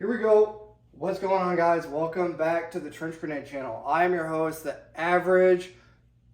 Here we go. What's going on, guys? Welcome back to the Trench Grenade channel. I am your host, the average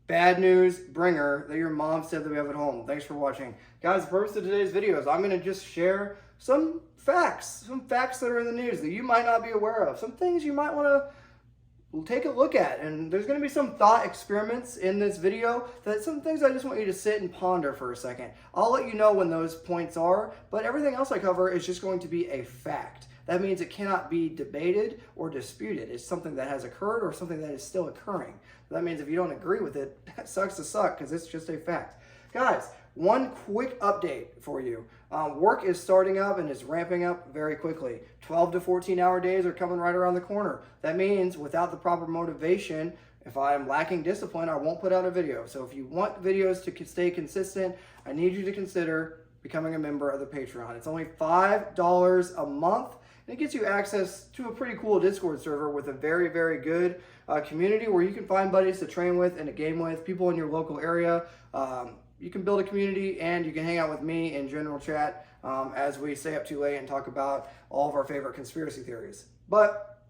bad news bringer that your mom said that we have at home. Thanks for watching. Guys, the purpose of today's video is I'm going to just share some facts that are in the news that you might not be aware of, some things you might want to take a look at. And there's going to be some thought experiments in this video, that some things I just want you to sit and ponder for a second. I'll let you know when those points are, but everything else I cover is just going to be a fact. That means it cannot be debated or disputed. It's something that has occurred or something that is still occurring. That means if you don't agree with it, that sucks to suck, because it's just a fact. Guys, one quick update for you. Work is starting up and is ramping up very quickly. 12 to 14 hour days are coming right around the corner. That means without the proper motivation, if I'm lacking discipline, I won't put out a video. So if you want videos to stay consistent, I need you to consider becoming a member of the Patreon. It's only $5 a month. And it gets you access to a pretty cool Discord server with a very, very good community where you can find buddies to train with and to game with, people in your local area. You can build a community and you can hang out with me in general chat as we stay up too late and talk about all of our favorite conspiracy theories. But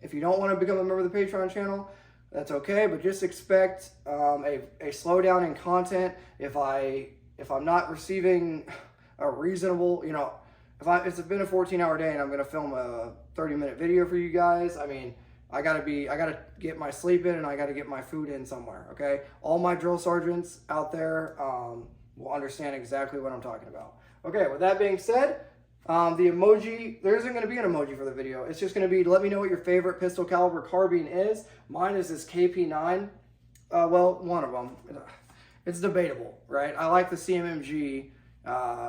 if you don't want to become a member of the Patreon channel, that's okay, but just expect a slowdown in content if I'm not receiving a reasonable, if it's been a 14-hour day and I'm gonna film a 30-minute video for you guys, I mean, I gotta get my sleep in and I gotta get my food in somewhere, okay? All my drill sergeants out there will understand exactly what I'm talking about. Okay, with that being said, the emoji, there isn't gonna be an emoji for the video. It's just gonna be, let me know what your favorite pistol caliber carbine is. Mine is this KP9. Well, one of them. It's debatable, right? I like the CMMG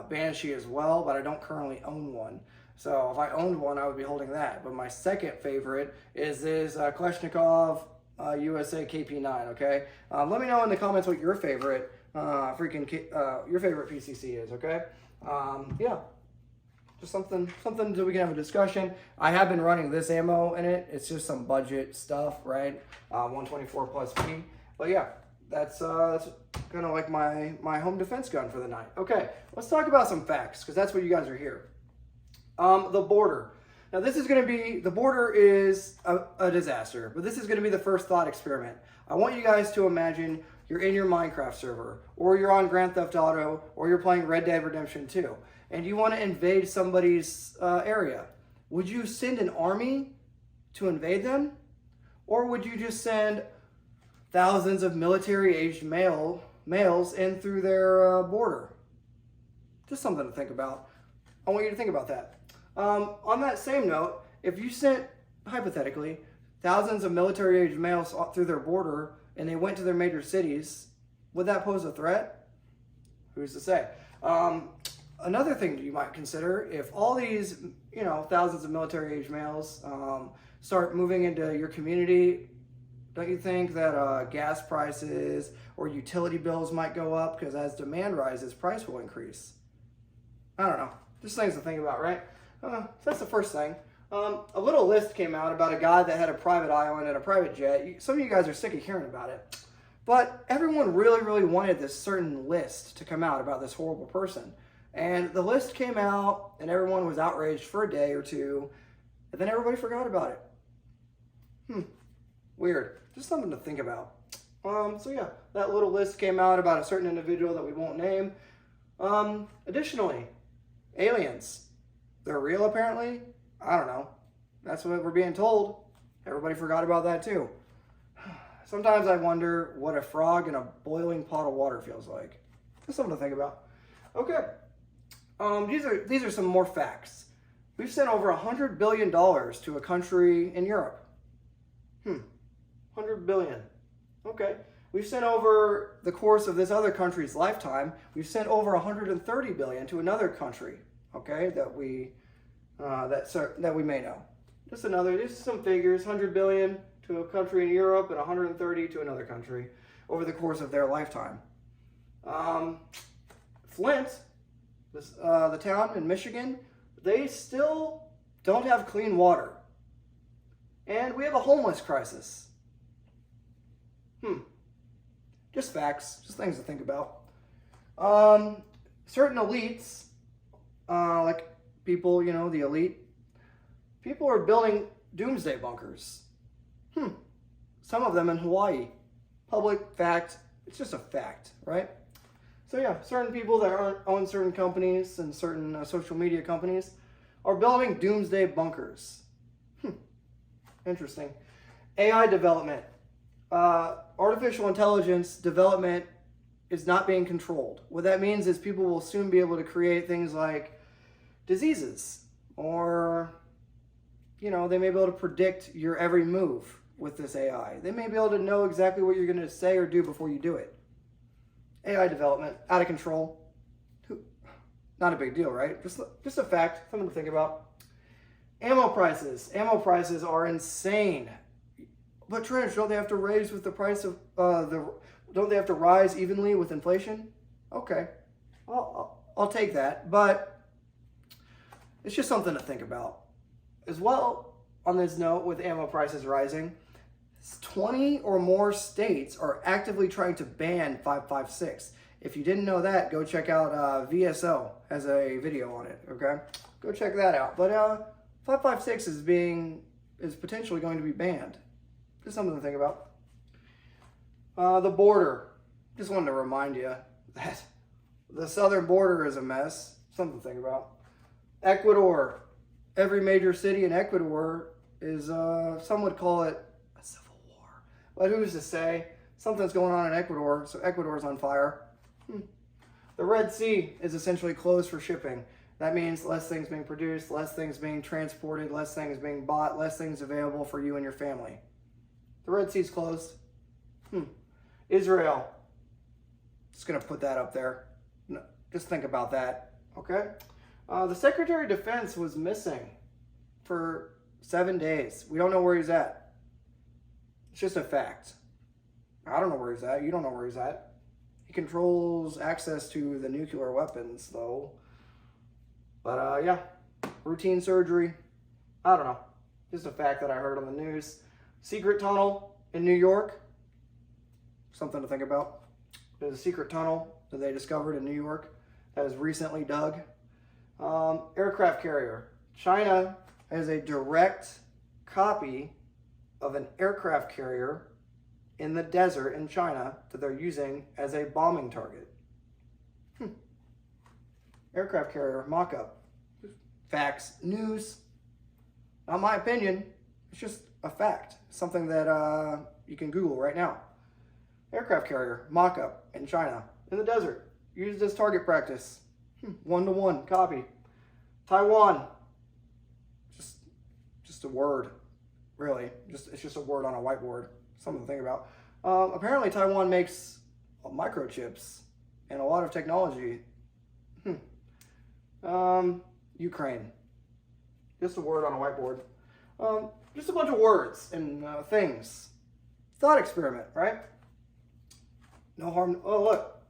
Banshee as well, but I don't currently own one. So if I owned one, I would be holding that. But my second favorite is this Kalashnikov USA KP9. Okay, let me know in the comments what your favorite your favorite PCC is. Okay, yeah, just something that we can have a discussion. I have been running this ammo in it. It's just some budget stuff, right? 124 plus P. But yeah, that's kind of like my home defense gun for the night. Okay, let's talk about some facts, because that's what you guys are here. The border. Now the border is a disaster, but this is going to be the first thought experiment. I want you guys to imagine you're in your Minecraft server, or you're on Grand Theft Auto, or you're playing Red Dead Redemption 2, and you want to invade somebody's area. Would you send an army to invade them? Or would you just send thousands of military-aged males in through their border? Just something to think about. I want you to think about that. On that same note, if you sent, hypothetically, thousands of military-aged males through their border and they went to their major cities, would that pose a threat? Who's to say? Another thing you might consider, if all these, thousands of military-aged males start moving into your community, don't you think that gas prices or utility bills might go up? Because as demand rises, price will increase. I don't know. Just things to think about, right? So that's the first thing. A little list came out about a guy that had a private island and a private jet. Some of you guys are sick of hearing about it. But everyone really, really wanted this certain list to come out about this horrible person. And the list came out and everyone was outraged for a day or two. And then everybody forgot about it. Weird. Just something to think about. So yeah, that little list came out about a certain individual that we won't name. Additionally, aliens. They're real, apparently. I don't know. That's what we're being told. Everybody forgot about that too. Sometimes I wonder what a frog in a boiling pot of water feels like. Just something to think about. Okay. These are some more facts. We've sent over $100 billion to a country in Europe. 100 billion. Okay. We've sent over the course of this other country's lifetime, we've sent over 130 billion to another country, okay, that we may know. Just some figures, 100 billion to a country in Europe and 130 to another country over the course of their lifetime. Flint, the town in Michigan, they still don't have clean water. And we have a homeless crisis. Just facts, just things to think about. Certain elites, like people, the elite People are building doomsday bunkers. Some of them in Hawaii. Public fact. It's just a fact, right? So yeah, certain people that own certain companies and certain social media companies are building doomsday bunkers. Interesting. AI development. Artificial intelligence development is not being controlled. What that means is people will soon be able to create things like diseases, or they may be able to predict your every move with this AI. They may be able to know exactly what you're going to say or do before you do it. AI development, out of control. Not a big deal, right? Just a fact, something to think about. Ammo prices. Ammo prices are insane. But Trench, don't they have to raise with the price of don't they have to rise evenly with inflation? Okay, I'll take that. But it's just something to think about. As well, on this note, with ammo prices rising, 20 or more states are actively trying to ban 5.56. If you didn't know that, go check out VSO has a video on it. Okay, go check that out. But 5.56 is potentially going to be banned. Just something to think about. The border. Just wanted to remind you that the southern border is a mess. Something to think about. Ecuador. Every major city in Ecuador is, some would call it a civil war. But who's to say? Something's going on in Ecuador, so Ecuador's on fire. The Red Sea is essentially closed for shipping. That means less things being produced, less things being transported, less things being bought, less things available for you and your family. The Red Sea's closed. Israel. Just going to put that up there. No, just think about that, okay? The Secretary of Defense was missing for 7 days. We don't know where he's at. It's just a fact. I don't know where he's at. You don't know where he's at. He controls access to the nuclear weapons, though. But, yeah, routine surgery. I don't know. Just a fact that I heard on the news. Secret tunnel in New York. Something to think about. There's a secret tunnel that they discovered in New York that was recently dug. Aircraft carrier. China has a direct copy of an aircraft carrier in the desert in China that they're using as a bombing target. Aircraft carrier mock-up. Facts, news. Not my opinion. It's just a fact. Something that you can Google right now. Aircraft carrier mock-up in China in the desert, used as target practice. 1-to-1 copy. Taiwan. Just a word, really. It's just a word on a whiteboard. Something to think about. Apparently, Taiwan makes microchips and a lot of technology. Ukraine. Just a word on a whiteboard. Just a bunch of words and things. Thought experiment, right? No harm. Oh, look.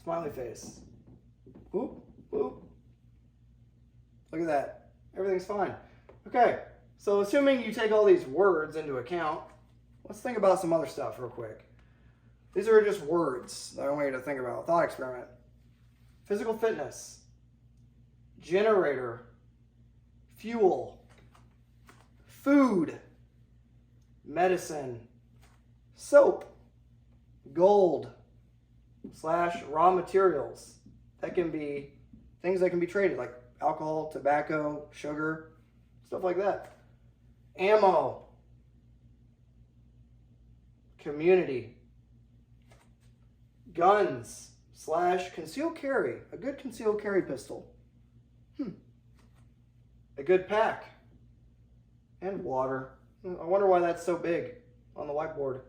Smiley face. Whoop, whoop. Look at that. Everything's fine. Okay, so assuming you take all these words into account, let's think about some other stuff real quick. These are just words that I want you to think about. Thought experiment. Physical fitness. Generator. Fuel. Food. Medicine. Soap. Gold. / raw materials. That can be things that can be traded, like alcohol, tobacco, sugar, stuff like that. Ammo. Community. Guns / concealed carry. A good concealed carry pistol. A good pack. And water. I wonder why that's so big on the whiteboard.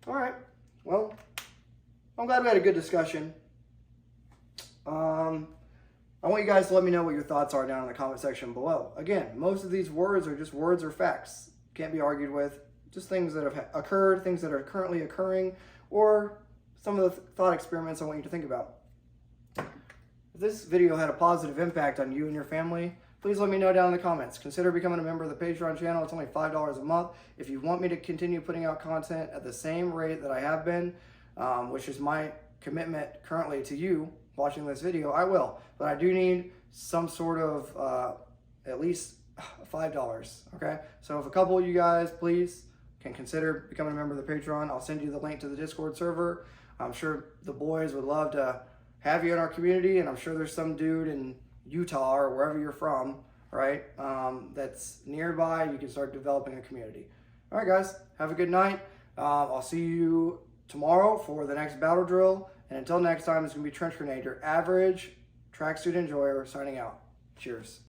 All right. Well, I'm glad we had a good discussion. I want you guys to let me know what your thoughts are down in the comment section below. Again, most of these words are just words or facts. Can't be argued with. Just things that have occurred, things that are currently occurring, or some of the thought experiments I want you to think about. If this video had a positive impact on you and your family, please let me know down in the comments. Consider becoming a member of the Patreon channel. It's only $5 a month. If you want me to continue putting out content at the same rate that I have been, which is my commitment currently to you watching this video, I will. But I do need some sort of at least $5. Okay, so if a couple of you guys please can consider becoming a member of the Patreon, I'll send you the link to the Discord server. I'm sure the boys would love to have you in our community, and I'm sure there's some dude in Utah or wherever you're from, right, that's nearby. You can start developing a community. All right, guys, have a good night. I'll see you tomorrow for the next battle drill, and until next time, it's going to be Trench Grenade, your average tracksuit enjoyer, signing out. Cheers.